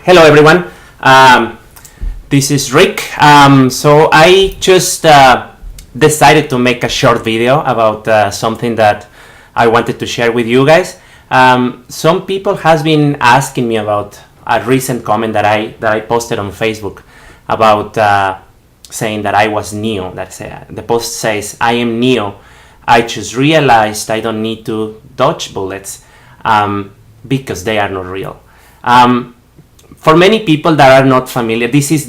Hello everyone. This is Rick. So I just decided to make a short video about something that I wanted to share with you guys. Some people has been asking me about a recent comment that I posted on Facebook about saying that I was Neo. The post says, "I am Neo. I just realized I don't need to dodge bullets because they are not real." For many people that are not familiar, this is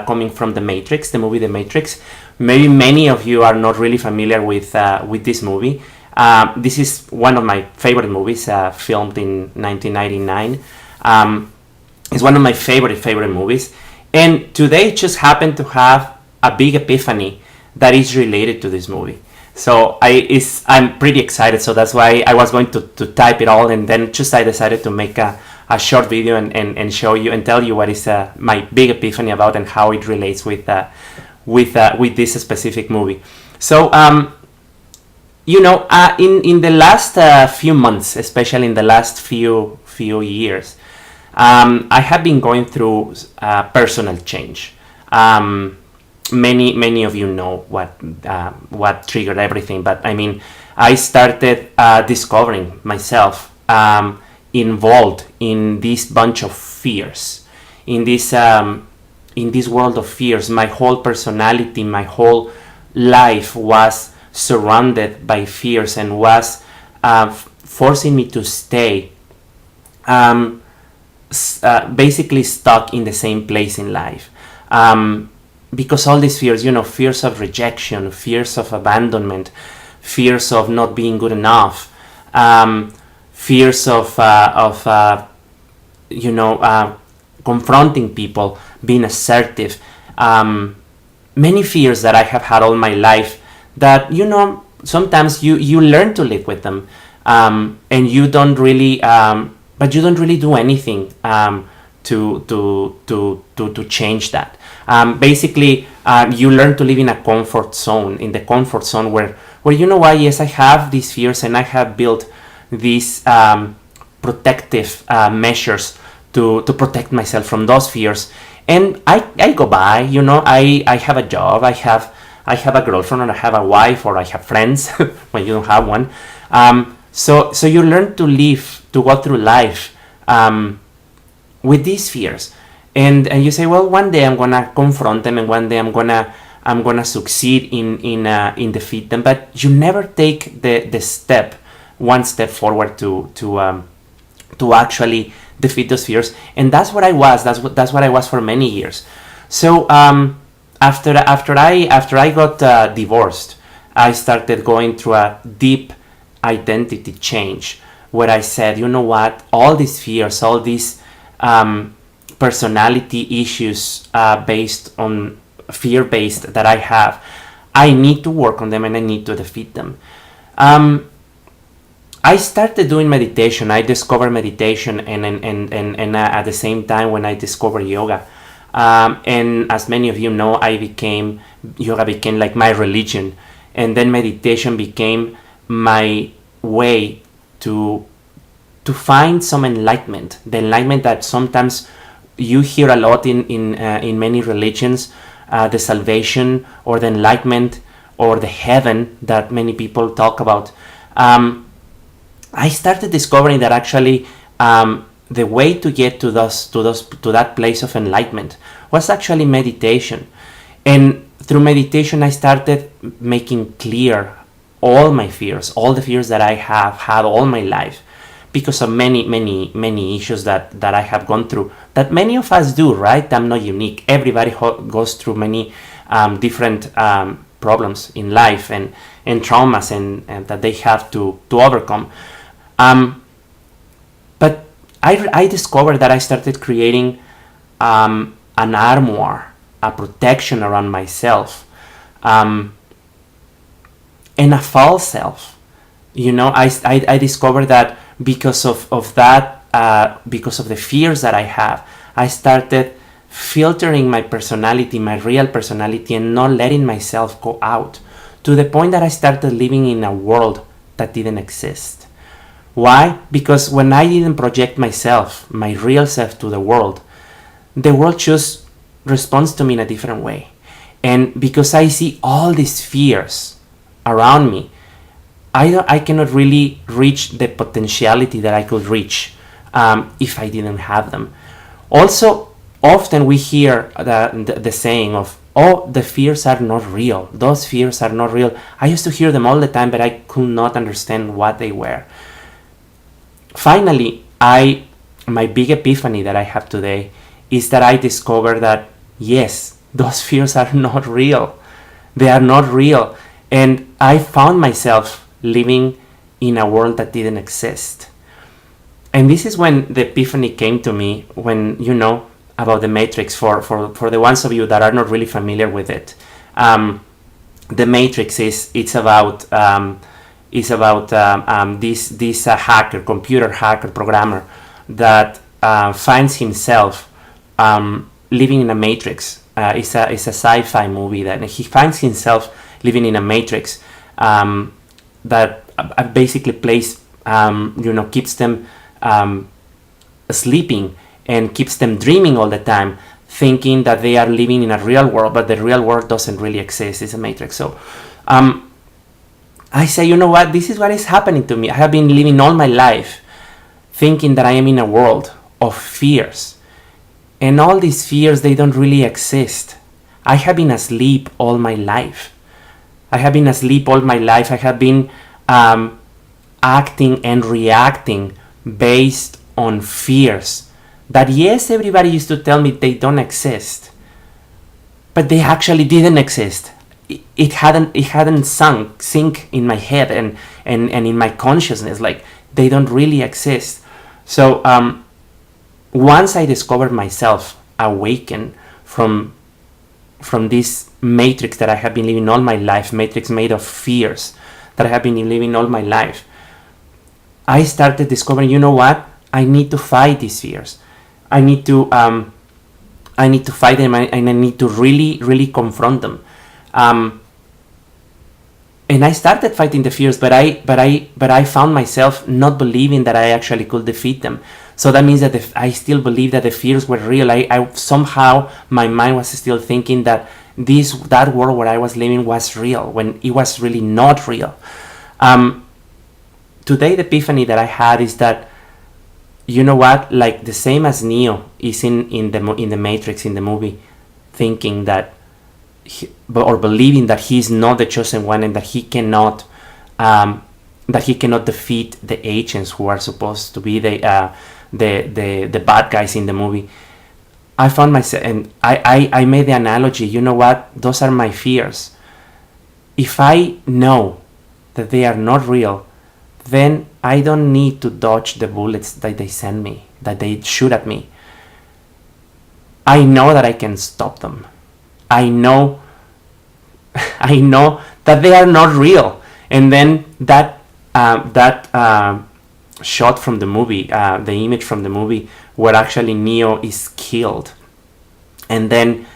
coming from The Matrix, the movie The Matrix. Maybe many of you are not really familiar with this movie. This is one of my favorite movies, filmed in 1999. It's one of my favorite movies. And today just happened to have a big epiphany that is related to this movie. So I'm pretty excited. So that's why I was going to type it all, and then just I decided to make a short video and show you and tell you what is my big epiphany about and how it relates with this specific movie. So in the last few months, especially in the last few years, I have been going through personal change. Many of you know what triggered everything, but I mean, I started discovering myself involved in this bunch of fears, in this world of fears. My whole personality, my whole life was surrounded by fears and was forcing me to stay basically stuck in the same place in life. Because all these fears, fears of rejection, fears of abandonment, fears of not being good enough, fears of confronting people, being assertive, many fears that I have had all my life that, sometimes you learn to live with them, and you don't really do anything to change that. Basically, you learn to live in a comfort zone, where yes, I have these fears and I have built these protective measures to protect myself from those fears, and I go by. I have a job, I have a girlfriend, or I have a wife, or I have friends when you don't have one. So you learn to go through life with these fears, and you say, well, one day I'm gonna confront them, and one day I'm gonna succeed in defeat them. But you never take the one step forward to actually defeat those fears. And that's what I was. That's what I was for many years. So after I got divorced, I started going through a deep identity change, where I said, you know what, all these fears, all these personality issues based on fear-based that I have, I need to work on them and I need to defeat them. I started doing meditation. I discovered meditation, and at the same time when I discovered yoga, and as many of you know, yoga became like my religion, and then meditation became my way to find some enlightenment, the enlightenment that sometimes you hear a lot in many religions, the salvation or the enlightenment or the heaven that many people talk about. I started discovering that actually the way to get to that place of enlightenment was actually meditation. And through meditation, I started making clear all my fears, all the fears that I have had all my life, because of many issues that I have gone through, that many of us do, right? I'm not unique. Everybody goes through many different problems in life and traumas and that they have to overcome. But I discovered that I started creating an armor, a protection around myself, and a false self. I discovered that because of that, because of the fears that I have, I started filtering my personality, my real personality, and not letting myself go out, to the point that I started living in a world that didn't exist. Why? Because when I didn't project myself, my real self, to the world just responds to me in a different way. And because I see all these fears around me, I cannot really reach the potentiality that I could reach if I didn't have them. Also, often we hear the saying of, oh, the fears are not real. Those fears are not real. I used to hear them all the time, but I could not understand what they were. Finally, my big epiphany that I have today is that I discovered that, yes, those fears are not real. They are not real. And I found myself living in a world that didn't exist. And this is when the epiphany came to me, when, about the Matrix, for the ones of you that are not really familiar with it. The Matrix it's about this hacker, computer hacker, programmer that finds himself living in a matrix. It's a sci-fi movie that he finds himself living in a matrix that basically plays, keeps them sleeping and keeps them dreaming all the time, thinking that they are living in a real world, but the real world doesn't really exist. It's a matrix. So I say, you know what? This is what is happening to me. I have been living all my life thinking that I am in a world of fears. And all these fears, they don't really exist. I have been asleep all my life. I have been acting and reacting based on fears that, yes, everybody used to tell me they don't exist, but they actually didn't exist. It hadn't sink in my head and in my consciousness, like they don't really exist. So once I discovered myself awaken from this matrix that I have been living all my life, matrix made of fears that I have been living all my life, I started discovering, you know what? I need to fight these fears. I need to fight them, and I need to really, really confront them. And I started fighting the fears, but I found myself not believing that I actually could defeat them. So that means that I still believe that the fears were real. I somehow, my mind was still thinking that that world where I was living was real, when it was really not real. Today, the epiphany that I had is that, you know what, like the same as Neo is in the Matrix, in the movie, thinking that or believing that he's not the chosen one, and that he cannot defeat the agents who are supposed to be the bad guys in the movie. I found myself, and I made the analogy, you know what, those are my fears. If I know that they are not real, then I don't need to dodge the bullets that they send me, that they shoot at me. I know that I can stop them. I know that they are not real. And then that shot from the movie, the image from the movie where actually Neo is killed, and then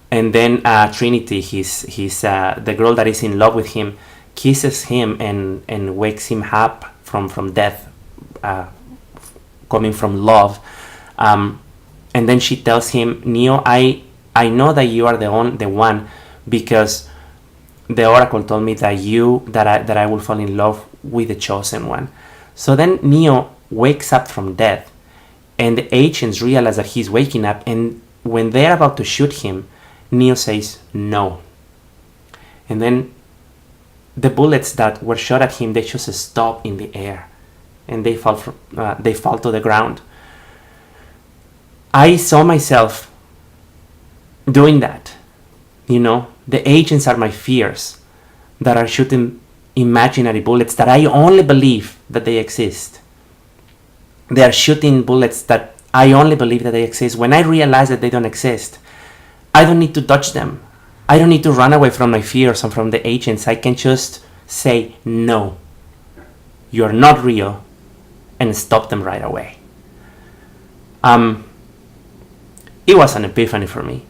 Trinity, his the girl that is in love with him, kisses him and wakes him up from death, coming from love, and then she tells him, Neo, I know that you are the one, because the oracle told me that I will fall in love with the chosen one. So then Neo wakes up from death, and the agents realize that he's waking up, and when they're about to shoot him, Neo says no. And then the bullets that were shot at him, they just stop in the air, and they fall to the ground. I saw myself doing that. The agents are my fears that are shooting imaginary bullets that I only believe that they exist. They are shooting bullets that I only believe that they exist. When I realize that they don't exist, I don't need to dodge them. I don't need to run away from my fears and from the agents. I can just say, no, you're not real, and stop them right away. It was an epiphany for me,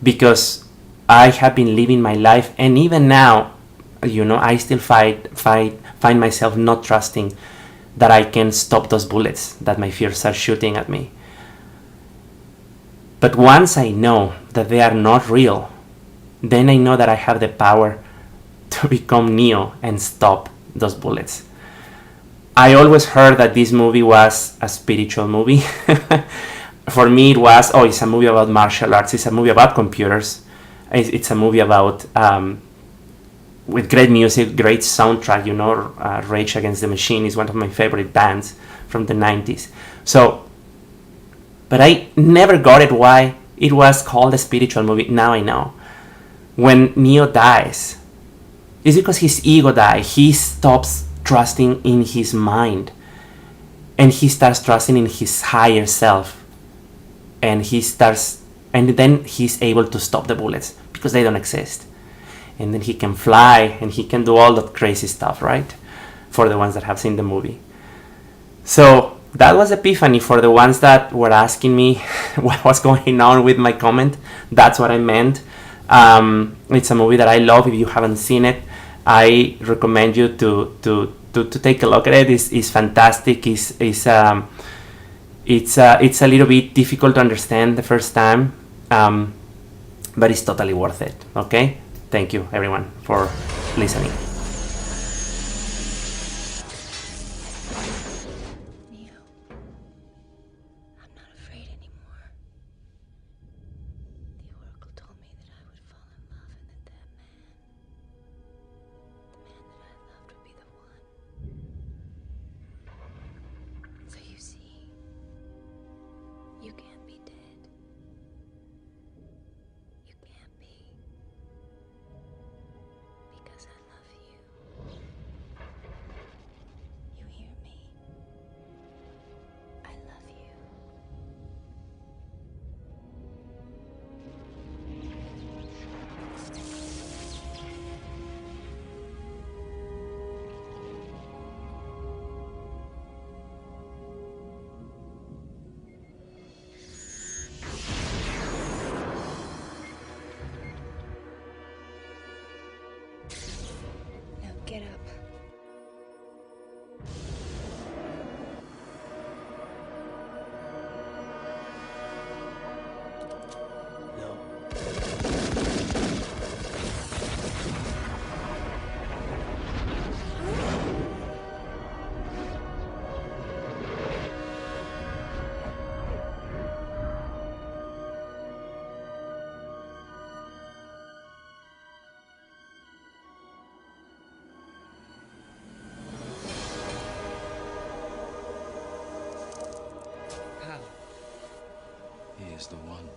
because I have been living my life, and even now, I still fight find myself not trusting that I can stop those bullets that my fears are shooting at me. But once I know that they are not real, then I know that I have the power to become Neo and stop those bullets. I always heard that this movie was a spiritual movie. For me, it was, it's a movie about martial arts, it's a movie about computers, it's a movie about, with great music, great soundtrack, Rage Against the Machine is one of my favorite bands from the 90s. So, but I never got it why it was called a spiritual movie. Now I know. When Neo dies, it's because his ego dies. He stops trusting in his mind, and he starts trusting in his higher self. And then he's able to stop the bullets because they don't exist. And then he can fly and he can do all that crazy stuff, right? For the ones that have seen the movie. So that was Epiphany. For the ones that were asking me what was going on with my comment, that's what I meant. It's a movie that I love. If you haven't seen it, I recommend you to take a look at it. It's fantastic. It's a little bit difficult to understand the first time, but it's totally worth it. Okay? Thank you, everyone, for listening. Neo, I'm not afraid anymore. The Oracle told me that I would fall in love and that man, the man that I loved, would be the one. So you see, you can't be dead. You can't be. Because I love you. You hear me? I love you. Now get up. He is the one.